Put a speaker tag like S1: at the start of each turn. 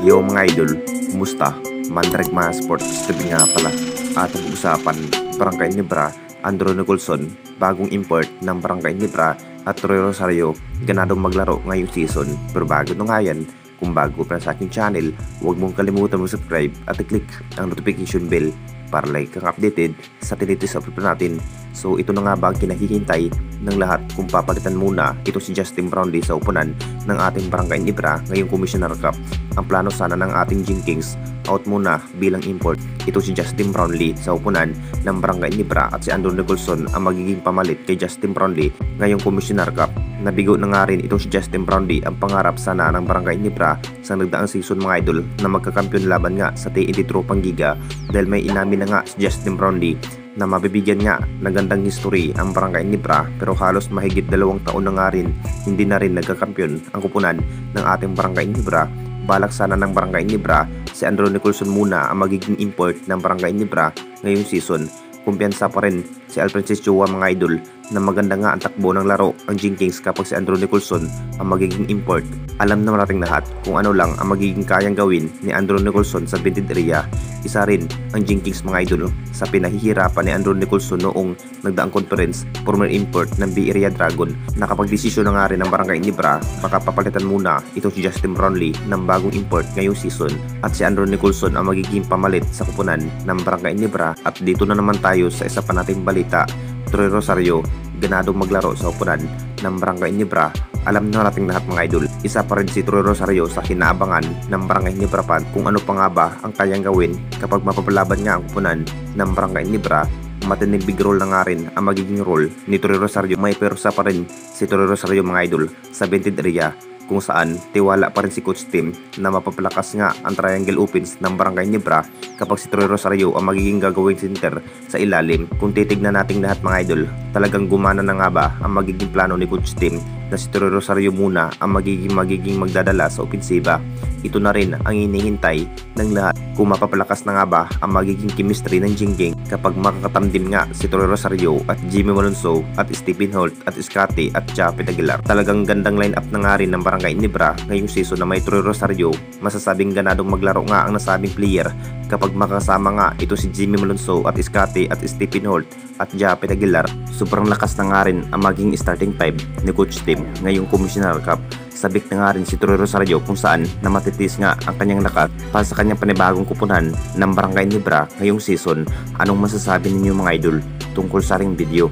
S1: Yo mga idol, kumusta? Mandrag mga sports, tabi nga pala. Atong usapan, Barangay Nebra, Andrew Nicholson, bagong import ng Barangay Nebra at Troy Rosario, ganadong maglaro ngayong season. Pero bago nung nga yan, kung bago pa sa aking channel, huwag mong kalimutan mag-subscribe at i-click ang notification bell para like kang updated sa tinitis upload natin. So ito na nga ba ang kinahihintay ng lahat kung papalitan muna ito si Justin Brownlee sa upunan ng ating Barangay Nebra ngayong Commissioner Cup. Ang plano sana ng ating Gin Kings out muna bilang import ito si Justin Brownlee sa upunan ng Barangay Nebra at si Andrew Nicholson ang magiging pamalit kay Justin Brownlee ngayong Commissioner Cup. Nabigo na nga rin itong si Justin Brownlee ang pangarap sana ng Barangay Nebra sa nagdaang season mga idol na magkakampiyon laban nga sa TNT Tropang Giga dahil may inamin na nga si Justin Brownlee na mabibigyan nga ng gandang history ang Barangay Nebra pero halos mahigit 2 taon na nga rin hindi na rin nagkakampiyon ang kupunan ng ating Barangay Nebra. Balak sana ng Barangay Nebra si Andrew Nicholson muna ang magiging import ng Barangay Nebra ngayong season. Kumpiyansa pa rin si Alfrancis Chua mga idol na maganda nga ang takbo ng laro ang Gin Kings kapag si Andrew Nicholson ang magiging import. Alam naman nating lahat kung ano lang ang magiging kayang gawin ni Andrew Nicholson sa vintage area. Isa rin ang Gin Kings mga idol sa pinahihirapan ni Andrew Nicholson noong nagdaang conference former import ng Bay Area Dragon. Nakapag-desisyon na nga rin ng Barangay Nebra baka papalitan muna ito si Justin Brownlee ng bagong import ngayong season at si Andrew Nicholson ang magiging pamalit sa kupunan ng Barangay Nebra. At dito na naman tayo sa isa pa nating balita. Troy Rosario ganadong maglaro sa upunan ng Barangay Nebra. Alam na nating lahat mga idol, isa pa rin si Troy Rosario sa kinaabangan ng Barangay Nebra fan kung ano pa nga ba ang kayang gawin kapag mapapalaban nga ang kupunan ng Barangay Nebra. Matinding big role na nga rin ang magiging role ni Troy Rosario. May persa pa rin si Troy Rosario mga idol sa vintage area kung saan tiwala pa rin si Coach Tim na mapapalakas nga ang triangle opens ng Barangay Nebra kapag si Troy Rosario ang magiging gagawing center sa ilalim. Kung titignan nating lahat mga idol, talagang gumana na nga ba ang magiging plano ni Coach Tim na si Troy Rosario muna ang magiging magdadala sa opensiba. Ito na rin ang hinihintay ng lahat kung mapapalakas na nga ba ang magiging chemistry ng Gin Kings kapag makakatamdim nga si Troy Rosario at Jimmy Malonzo at Stephen Holt at Scotty at Japet Aguilar. Talagang gandang line-up na nga rin ng Barangay Nebra ngayong season na may Troy Rosario. Masasabing ganadong maglaro nga ang nasabing player kapag makasama nga ito si Jimmy Malonzo at Scotty at Stephen Holt at Japet Aguilar. Sobrang lakas na nga rin ang maging starting 5 ni Coach Tim ngayong Commissioner Cup. Sabik na nga rin si Troy Rosario kung saan na matitis nga ang kanyang lakas para sa kanyang panibagong kupunan ng Barangay Nebra ngayong season. Anong masasabi ninyo mga idol tungkol sa ating video?